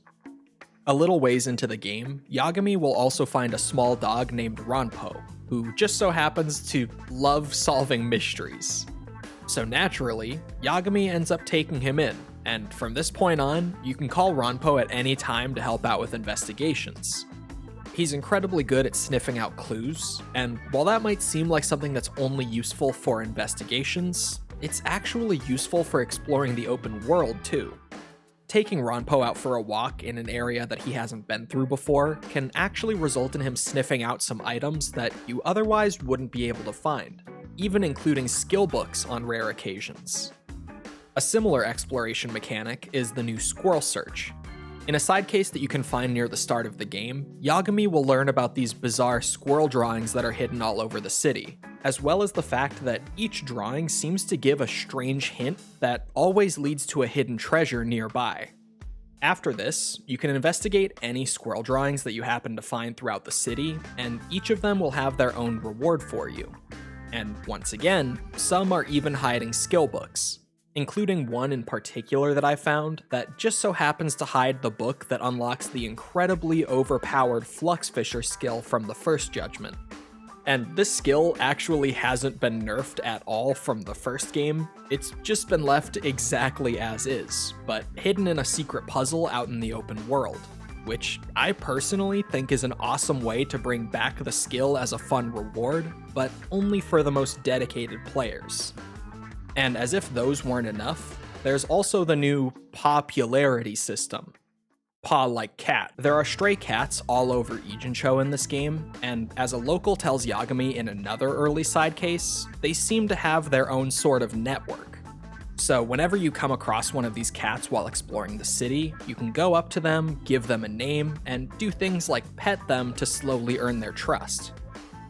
A little ways into the game, Yagami will also find a small dog named Ranpo, who just so happens to love solving mysteries. So naturally, Yagami ends up taking him in, and from this point on, you can call Ranpo at any time to help out with investigations. He's incredibly good at sniffing out clues, and while that might seem like something that's only useful for investigations, it's actually useful for exploring the open world too. Taking Ranpo out for a walk in an area that he hasn't been through before can actually result in him sniffing out some items that you otherwise wouldn't be able to find, even including skill books on rare occasions. A similar exploration mechanic is the new squirrel search. In a side case that you can find near the start of the game, Yagami will learn about these bizarre squirrel drawings that are hidden all over the city, as well as the fact that each drawing seems to give a strange hint that always leads to a hidden treasure nearby. After this, you can investigate any squirrel drawings that you happen to find throughout the city, and each of them will have their own reward for you. And once again, some are even hiding skill books, including one in particular that I found that just so happens to hide the book that unlocks the incredibly overpowered Flux Fisher skill from the first Judgment. And this skill actually hasn't been nerfed at all from the first game, it's just been left exactly as is, but hidden in a secret puzzle out in the open world, which I personally think is an awesome way to bring back the skill as a fun reward, but only for the most dedicated players. And as if those weren't enough, there's also the new popularity system. Paw like cat. There are stray cats all over Ijincho in this game, and as a local tells Yagami in another early side case, they seem to have their own sort of network. So whenever you come across one of these cats while exploring the city, you can go up to them, give them a name, and do things like pet them to slowly earn their trust.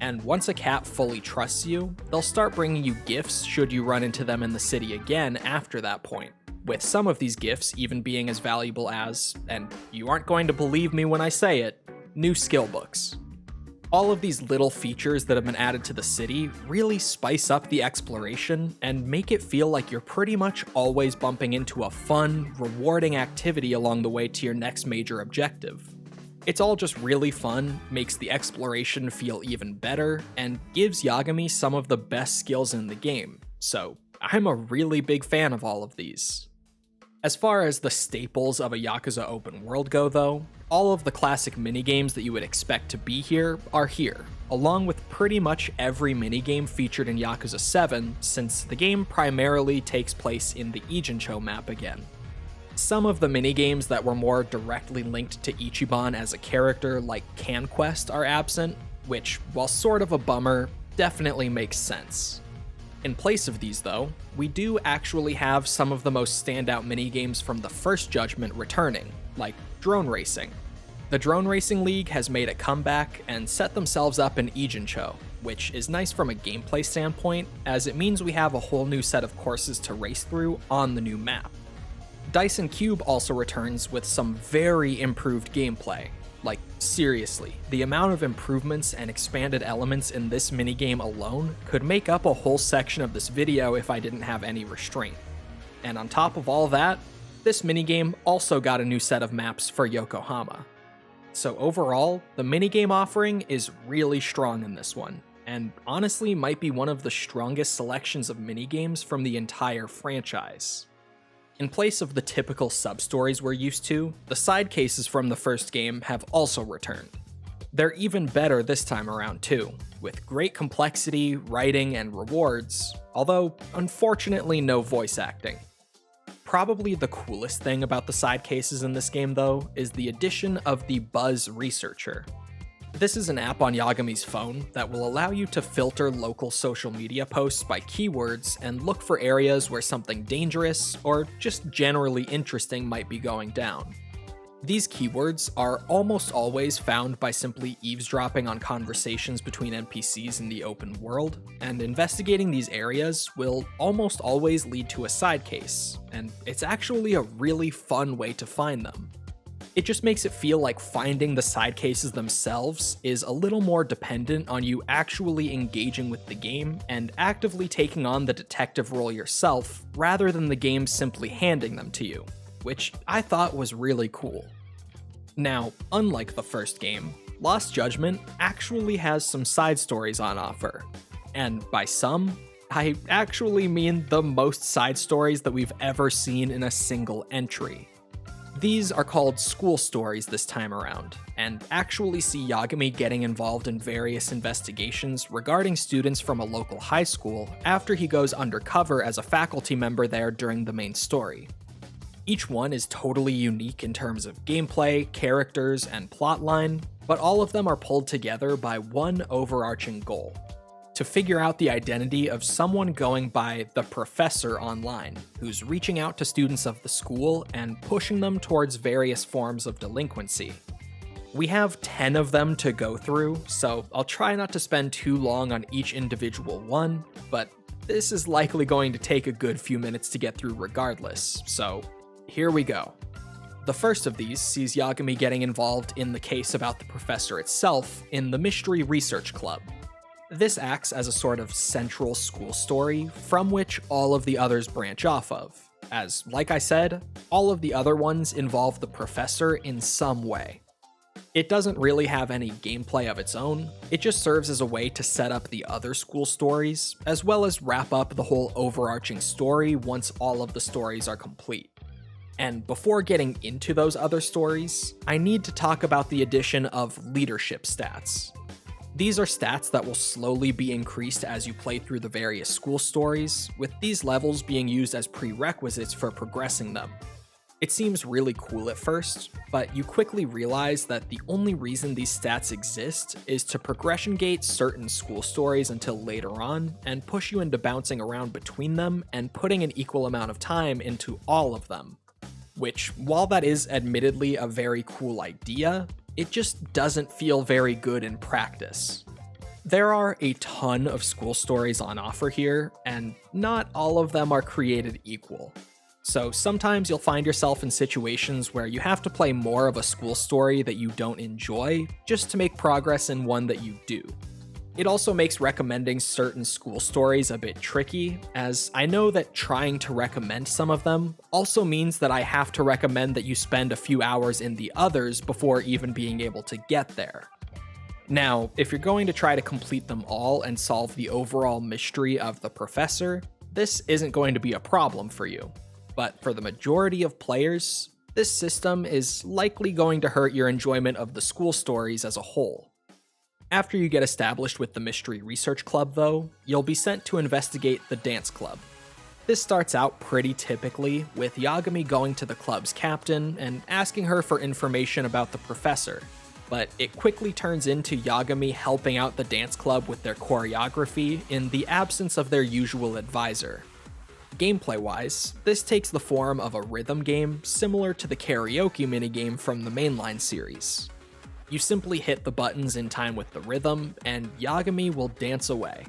And once a cat fully trusts you, they'll start bringing you gifts should you run into them in the city again after that point, with some of these gifts even being as valuable as, and you aren't going to believe me when I say it, new skill books. All of these little features that have been added to the city really spice up the exploration and make it feel like you're pretty much always bumping into a fun, rewarding activity along the way to your next major objective. It's all just really fun, makes the exploration feel even better, and gives Yagami some of the best skills in the game, so I'm a really big fan of all of these. As far as the staples of a Yakuza open world go though, all of the classic minigames that you would expect to be here are here, along with pretty much every minigame featured in Yakuza 7 since the game primarily takes place in the Ijincho map again. Some of the minigames that were more directly linked to Ichiban as a character, like Can Quest, are absent, which, while sort of a bummer, definitely makes sense. In place of these though, we do actually have some of the most standout minigames from the first Judgment returning, like drone racing. The Drone Racing League has made a comeback and set themselves up in Ijincho, which is nice from a gameplay standpoint, as it means we have a whole new set of courses to race through on the new map. Dyson Cube also returns with some very improved gameplay. Like, seriously, the amount of improvements and expanded elements in this minigame alone could make up a whole section of this video if I didn't have any restraint. And on top of all that, this minigame also got a new set of maps for Yokohama. So overall, the minigame offering is really strong in this one, and honestly might be one of the strongest selections of minigames from the entire franchise. In place of the typical sub-stories we're used to, the side cases from the first game have also returned. They're even better this time around too, with great complexity, writing, and rewards, although unfortunately no voice acting. Probably the coolest thing about the side cases in this game though is the addition of the Buzz Researcher. This is an app on Yagami's phone that will allow you to filter local social media posts by keywords and look for areas where something dangerous or just generally interesting might be going down. These keywords are almost always found by simply eavesdropping on conversations between NPCs in the open world, and investigating these areas will almost always lead to a side case, and it's actually a really fun way to find them. It just makes it feel like finding the side cases themselves is a little more dependent on you actually engaging with the game and actively taking on the detective role yourself, rather than the game simply handing them to you, which I thought was really cool. Now, unlike the first game, Lost Judgment actually has some side stories on offer. And by some, I actually mean the most side stories that we've ever seen in a single entry. These are called school stories this time around, and actually see Yagami getting involved in various investigations regarding students from a local high school after he goes undercover as a faculty member there during the main story. Each one is totally unique in terms of gameplay, characters, and plotline, but all of them are pulled together by one overarching goal: to figure out the identity of someone going by the Professor online, who's reaching out to students of the school and pushing them towards various forms of delinquency. We have 10 of them to go through, so I'll try not to spend too long on each individual one, but this is likely going to take a good few minutes to get through regardless, so here we go. The first of these sees Yagami getting involved in the case about the Professor itself in the Mystery Research Club. This acts as a sort of central school story from which all of the others branch off of, as, like I said, all of the other ones involve the Professor in some way. It doesn't really have any gameplay of its own, it just serves as a way to set up the other school stories, as well as wrap up the whole overarching story once all of the stories are complete. And before getting into those other stories, I need to talk about the addition of leadership stats. These are stats that will slowly be increased as you play through the various school stories, with these levels being used as prerequisites for progressing them. It seems really cool at first, but you quickly realize that the only reason these stats exist is to progression gate certain school stories until later on, and push you into bouncing around between them and putting an equal amount of time into all of them. Which, while that is admittedly a very cool idea, it just doesn't feel very good in practice. There are a ton of school stories on offer here, and not all of them are created equal. So sometimes you'll find yourself in situations where you have to play more of a school story that you don't enjoy just to make progress in one that you do. It also makes recommending certain school stories a bit tricky, as I know that trying to recommend some of them also means that I have to recommend that you spend a few hours in the others before even being able to get there. Now, if you're going to try to complete them all and solve the overall mystery of the Professor, this isn't going to be a problem for you. but for the majority of players, this system is likely going to hurt your enjoyment of the school stories as a whole. After you get established with the Mystery Research Club, though, you'll be sent to investigate the Dance Club. This starts out pretty typically, with Yagami going to the club's captain and asking her for information about the professor, but it quickly turns into Yagami helping out the dance club with their choreography in the absence of their usual advisor. Gameplay-wise, this takes the form of a rhythm game similar to the karaoke minigame from the mainline series. You simply hit the buttons in time with the rhythm, and Yagami will dance away.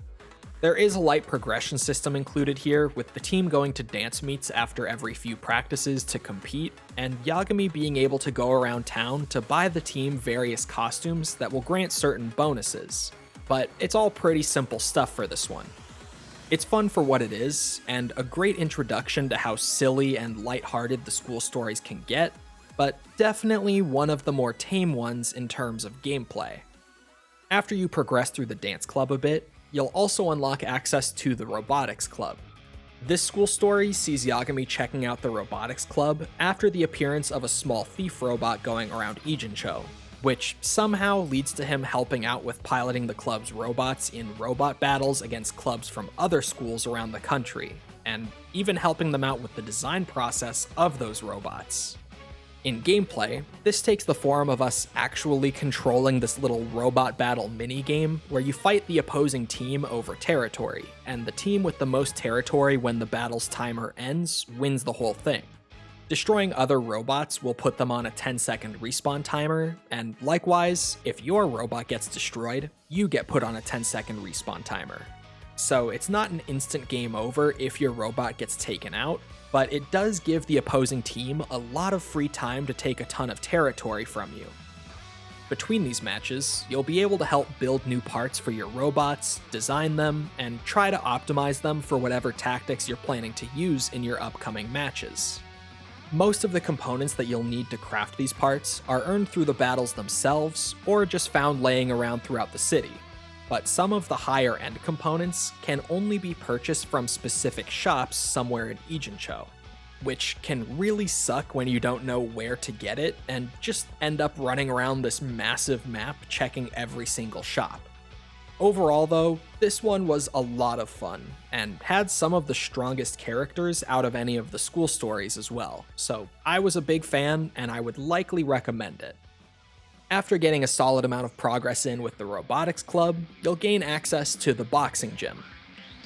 There is a light progression system included here, with the team going to dance meets after every few practices to compete, and Yagami being able to go around town to buy the team various costumes that will grant certain bonuses. But it's all pretty simple stuff for this one. It's fun for what it is, and a great introduction to how silly and lighthearted the school stories can get, but definitely one of the more tame ones in terms of gameplay. After you progress through the dance club a bit, you'll also unlock access to the Robotics Club. This school story sees Yagami checking out the Robotics Club after the appearance of a small thief robot going around Ijincho, which somehow leads to him helping out with piloting the club's robots in robot battles against clubs from other schools around the country, and even helping them out with the design process of those robots. In gameplay, this takes the form of us actually controlling this little robot battle minigame where you fight the opposing team over territory, and the team with the most territory when the battle's timer ends wins the whole thing. Destroying other robots will put them on a 10-second respawn timer, and likewise, if your robot gets destroyed, you get put on a 10-second respawn timer. So it's not an instant game over if your robot gets taken out, but it does give the opposing team a lot of free time to take a ton of territory from you. Between these matches, you'll be able to help build new parts for your robots, design them, and try to optimize them for whatever tactics you're planning to use in your upcoming matches. Most of the components that you'll need to craft these parts are earned through the battles themselves, or just found laying around throughout the city. But some of the higher end components can only be purchased from specific shops somewhere in Ijincho, which can really suck when you don't know where to get it and just end up running around this massive map checking every single shop. Overall though, this one was a lot of fun, and had some of the strongest characters out of any of the school stories as well, so I was a big fan and I would likely recommend it. After getting a solid amount of progress in with the Robotics Club, you'll gain access to the Boxing Gym.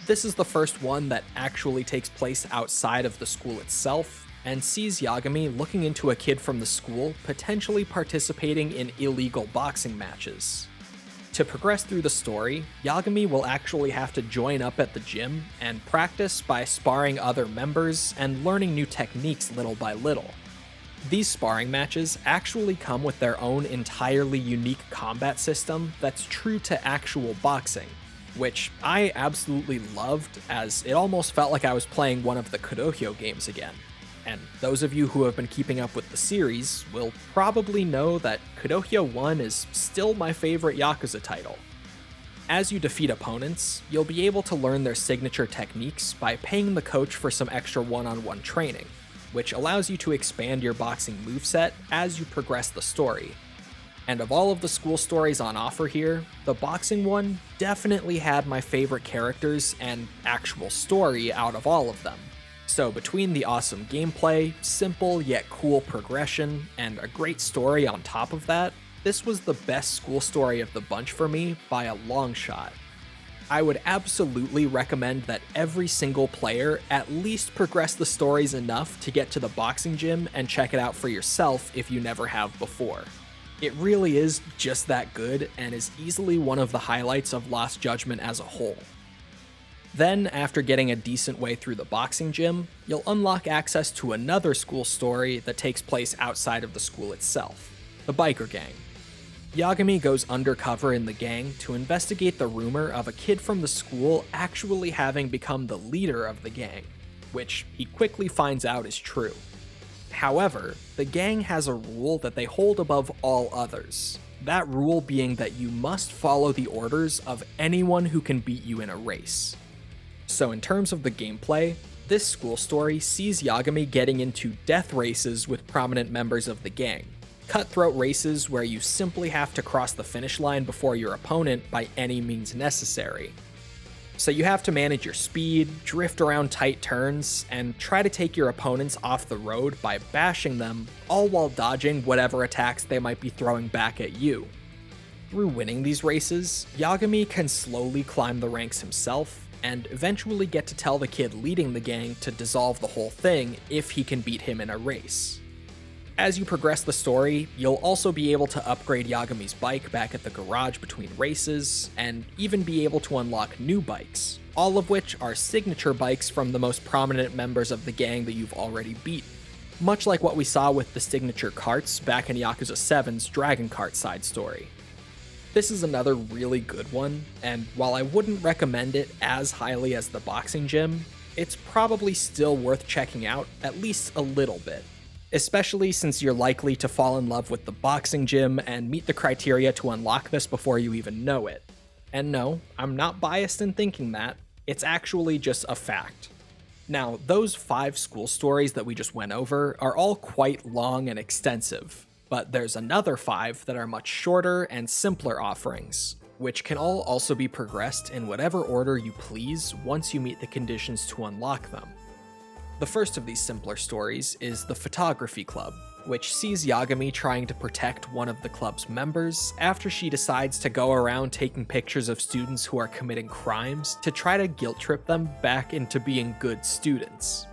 This is the first one that actually takes place outside of the school itself, and sees Yagami looking into a kid from the school potentially participating in illegal boxing matches. To progress through the story, Yagami will actually have to join up at the gym and practice by sparring other members and learning new techniques little by little. These sparring matches actually come with their own entirely unique combat system that's true to actual boxing, which I absolutely loved, as it almost felt like I was playing one of the Kudohyo games again. And those of you who have been keeping up with the series will probably know that Kudohyo 1 is still my favorite Yakuza title. As you defeat opponents, you'll be able to learn their signature techniques by paying the coach for some extra one-on-one training, which allows you to expand your boxing moveset as you progress the story. And of all of the school stories on offer here, the boxing one definitely had my favorite characters and actual story out of all of them. So between the awesome gameplay, simple yet cool progression, and a great story on top of that, this was the best school story of the bunch for me by a long shot. I would absolutely recommend that every single player at least progress the stories enough to get to the Boxing Gym and check it out for yourself if you never have before. It really is just that good and is easily one of the highlights of Lost Judgment as a whole. Then, after getting a decent way through the Boxing Gym, you'll unlock access to another school story that takes place outside of the school itself, the Biker Gang. Yagami goes undercover in the gang to investigate the rumor of a kid from the school actually having become the leader of the gang, which he quickly finds out is true. However, the gang has a rule that they hold above all others, that rule being that you must follow the orders of anyone who can beat you in a race. So in terms of the gameplay, This school story sees Yagami getting into death races with prominent members of the gang. Cutthroat races where you simply have to cross the finish line before your opponent by any means necessary. So you have to manage your speed, drift around tight turns, and try to take your opponents off the road by bashing them, all while dodging whatever attacks they might be throwing back at you. Through winning these races, Yagami can slowly climb the ranks himself, and eventually get to tell the kid leading the gang to dissolve the whole thing if he can beat him in a race. As you progress the story, you'll also be able to upgrade Yagami's bike back at the garage between races, and even be able to unlock new bikes, all of which are signature bikes from the most prominent members of the gang that you've already beaten, much like what we saw with the signature carts back in Yakuza 7's Dragon Kart side story. This is another really good one, and while I wouldn't recommend it as highly as the boxing gym, it's probably still worth checking out at least a little bit. Especially since you're likely to fall in love with the boxing gym and meet the criteria to unlock this before you even know it. And no, I'm not biased in thinking that, it's actually just a fact. Now, those 5 school stories that we just went over are all quite long and extensive, but there's another 5 that are much shorter and simpler offerings, which can all also be progressed in whatever order you please once you meet the conditions to unlock them. The first of these simpler stories is the Photography Club, which sees Yagami trying to protect one of the club's members after she decides to go around taking pictures of students who are committing crimes to try to guilt trip them back into being good students.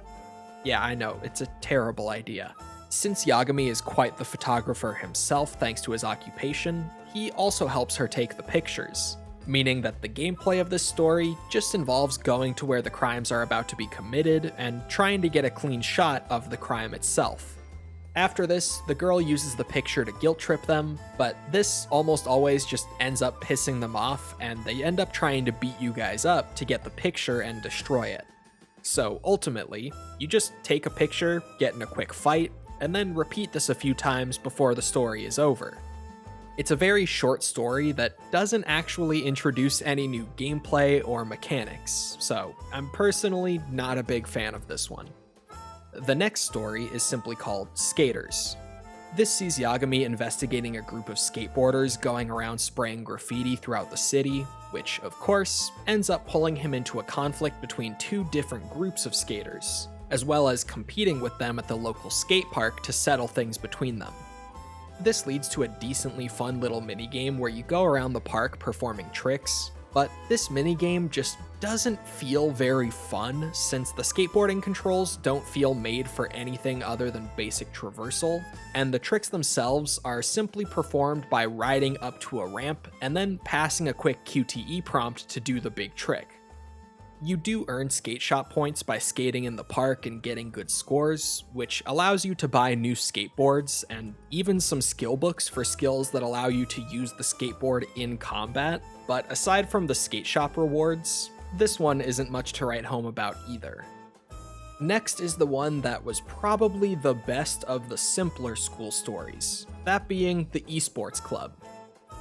Yeah, I know, it's a terrible idea. Since Yagami is quite the photographer himself thanks to his occupation, he also helps her take the pictures, meaning that the gameplay of this story just involves going to where the crimes are about to be committed and trying to get a clean shot of the crime itself. After this, the girl uses the picture to guilt trip them, but this almost always just ends up pissing them off and they end up trying to beat you guys up to get the picture and destroy it. So ultimately, you just take a picture, get in a quick fight, and then repeat this a few times before the story is over. It's a very short story that doesn't actually introduce any new gameplay or mechanics, so I'm personally not a big fan of this one. The next story is simply called Skaters. This sees Yagami investigating a group of skateboarders going around spraying graffiti throughout the city, which, of course, ends up pulling him into a conflict between 2 different groups of skaters, as well as competing with them at the local skate park to settle things between them. This leads to a decently fun little minigame where you go around the park performing tricks, but this minigame just doesn't feel very fun since the skateboarding controls don't feel made for anything other than basic traversal, and the tricks themselves are simply performed by riding up to a ramp and then passing a quick QTE prompt to do the big trick. You do earn skate shop points by skating in the park and getting good scores, which allows you to buy new skateboards and even some skill books for skills that allow you to use the skateboard in combat, but aside from the skate shop rewards, this one isn't much to write home about either. Next is the one that was probably the best of the simpler school stories, that being the Esports Club.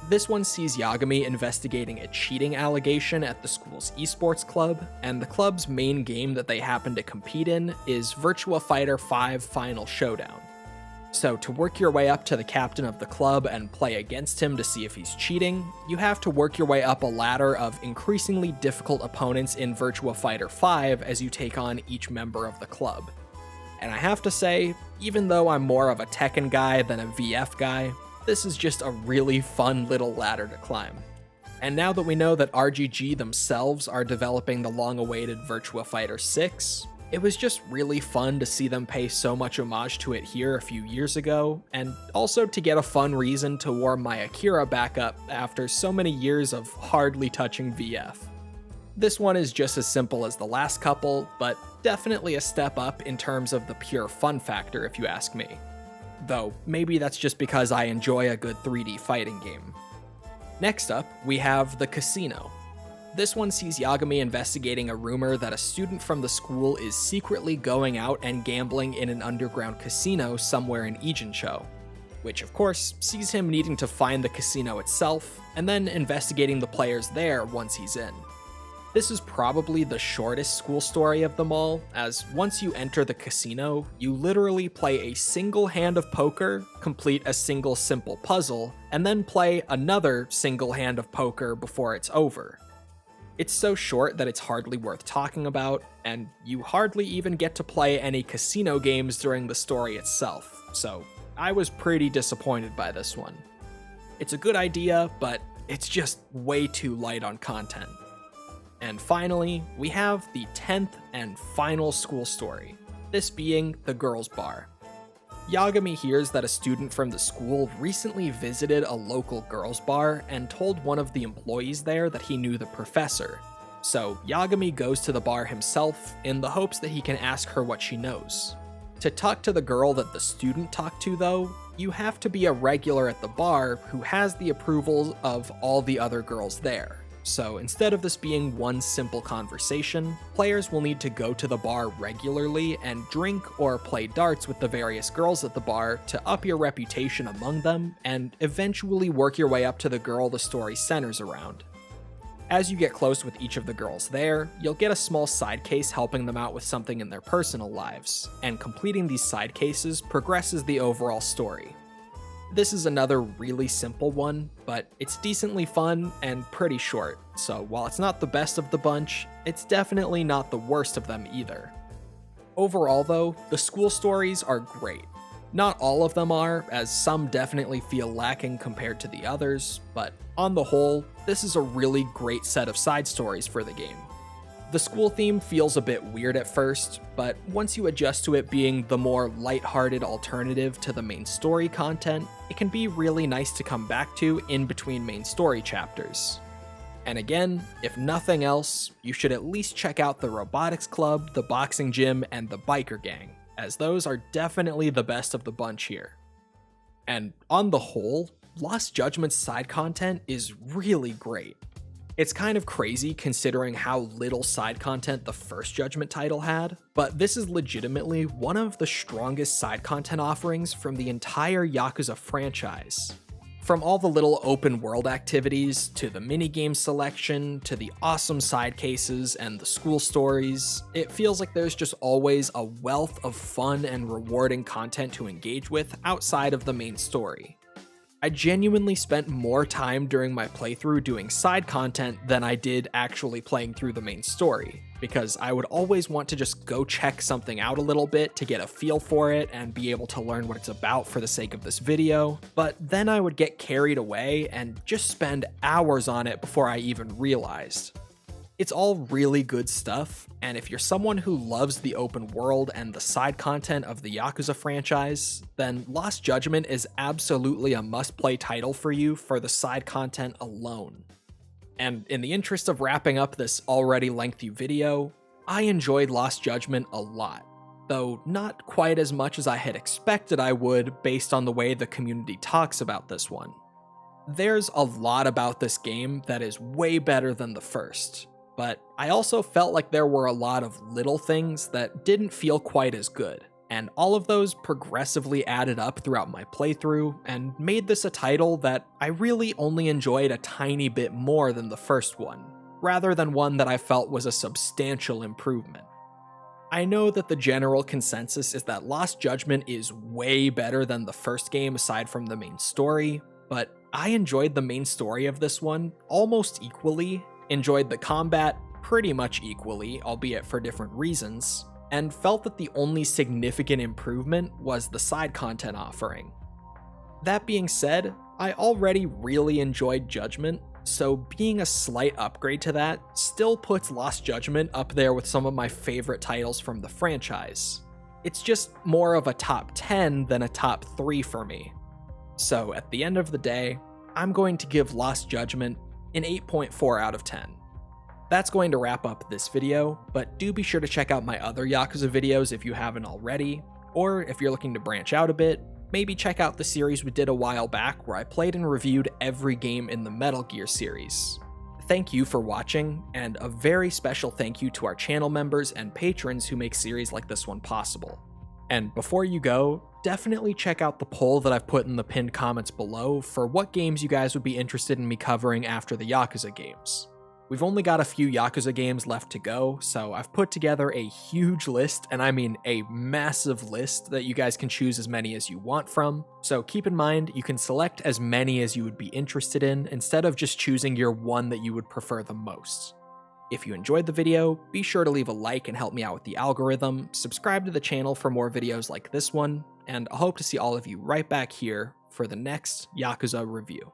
This one sees Yagami investigating a cheating allegation at the school's esports club, and the club's main game that they happen to compete in is Virtua Fighter 5 Final Showdown. So to work your way up to the captain of the club and play against him to see if he's cheating, you have to work your way up a ladder of increasingly difficult opponents in Virtua Fighter 5 as you take on each member of the club. And I have to say, even though I'm more of a Tekken guy than a VF guy, this is just a really fun little ladder to climb. And now that we know that RGG themselves are developing the long-awaited Virtua Fighter 6, it was just really fun to see them pay so much homage to it here a few years ago, and also to get a fun reason to warm my Akira back up after so many years of hardly touching VF. This one is just as simple as the last couple, but definitely a step up in terms of the pure fun factor if you ask me. Though, maybe that's just because I enjoy a good 3D fighting game. Next up, we have the Casino. This one sees Yagami investigating a rumor that a student from the school is secretly going out and gambling in an underground casino somewhere in Ijincho, which of course sees him needing to find the casino itself, and then investigating the players there once he's in. This is probably the shortest school story of them all, as once you enter the casino, you literally play a single hand of poker, complete a single simple puzzle, and then play another single hand of poker before it's over. It's so short that it's hardly worth talking about, and you hardly even get to play any casino games during the story itself, so I was pretty disappointed by this one. It's a good idea, but it's just way too light on content. And finally, we have the 10th and final school story, this being the girls' bar. Yagami hears that a student from the school recently visited a local girls' bar and told one of the employees there that he knew the professor. So Yagami goes to the bar himself in the hopes that he can ask her what she knows. To talk to the girl that the student talked to though, you have to be a regular at the bar who has the approval of all the other girls there. So instead of this being one simple conversation, players will need to go to the bar regularly and drink or play darts with the various girls at the bar to up your reputation among them and eventually work your way up to the girl the story centers around. As you get close with each of the girls there, you'll get a small side case helping them out with something in their personal lives, and completing these side cases progresses the overall story. This is another really simple one, but it's decently fun and pretty short, so while it's not the best of the bunch, it's definitely not the worst of them either. Overall though, the school stories are great. Not all of them are, as some definitely feel lacking compared to the others, but on the whole, this is a really great set of side stories for the game. The school theme feels a bit weird at first, but once you adjust to it being the more lighthearted alternative to the main story content, it can be really nice to come back to in between main story chapters. And again, if nothing else, you should at least check out the robotics club, the boxing gym, and the biker gang, as those are definitely the best of the bunch here. And on the whole, Lost Judgment's side content is really great. It's kind of crazy considering how little side content the first Judgment title had, but this is legitimately one of the strongest side content offerings from the entire Yakuza franchise. From all the little open world activities, to the minigame selection, to the awesome side cases and the school stories, it feels like there's just always a wealth of fun and rewarding content to engage with outside of the main story. I genuinely spent more time during my playthrough doing side content than I did actually playing through the main story, because I would always want to just go check something out a little bit to get a feel for it and be able to learn what it's about for the sake of this video, but then I would get carried away and just spend hours on it before I even realized. It's all really good stuff, and if you're someone who loves the open world and the side content of the Yakuza franchise, then Lost Judgment is absolutely a must-play title for you for the side content alone. And in the interest of wrapping up this already lengthy video, I enjoyed Lost Judgment a lot, though not quite as much as I had expected I would based on the way the community talks about this one. There's a lot about this game that is way better than the first, but I also felt like there were a lot of little things that didn't feel quite as good, and all of those progressively added up throughout my playthrough and made this a title that I really only enjoyed a tiny bit more than the first one, rather than one that I felt was a substantial improvement. I know that the general consensus is that Lost Judgment is way better than the first game aside from the main story, but I enjoyed the main story of this one almost equally, enjoyed the combat pretty much equally, albeit for different reasons, and felt that the only significant improvement was the side content offering. That being said, I already really enjoyed Judgment, so being a slight upgrade to that still puts Lost Judgment up there with some of my favorite titles from the franchise. It's just more of a top 10 than a top 3 for me. So at the end of the day, I'm going to give Lost Judgment an 8.4 out of 10. That's going to wrap up this video, but do be sure to check out my other Yakuza videos if you haven't already, or if you're looking to branch out a bit, maybe check out the series we did a while back where I played and reviewed every game in the Metal Gear series. Thank you for watching, and a very special thank you to our channel members and patrons who make series like this one possible. And before you go, definitely check out the poll that I've put in the pinned comments below for what games you guys would be interested in me covering after the Yakuza games. We've only got a few Yakuza games left to go, so I've put together a huge list, and I mean a massive list, that you guys can choose as many as you want from. So keep in mind, you can select as many as you would be interested in, instead of just choosing your one that you would prefer the most. If you enjoyed the video, be sure to leave a like and help me out with the algorithm, subscribe to the channel for more videos like this one, and I hope to see all of you right back here for the next Yakuza review.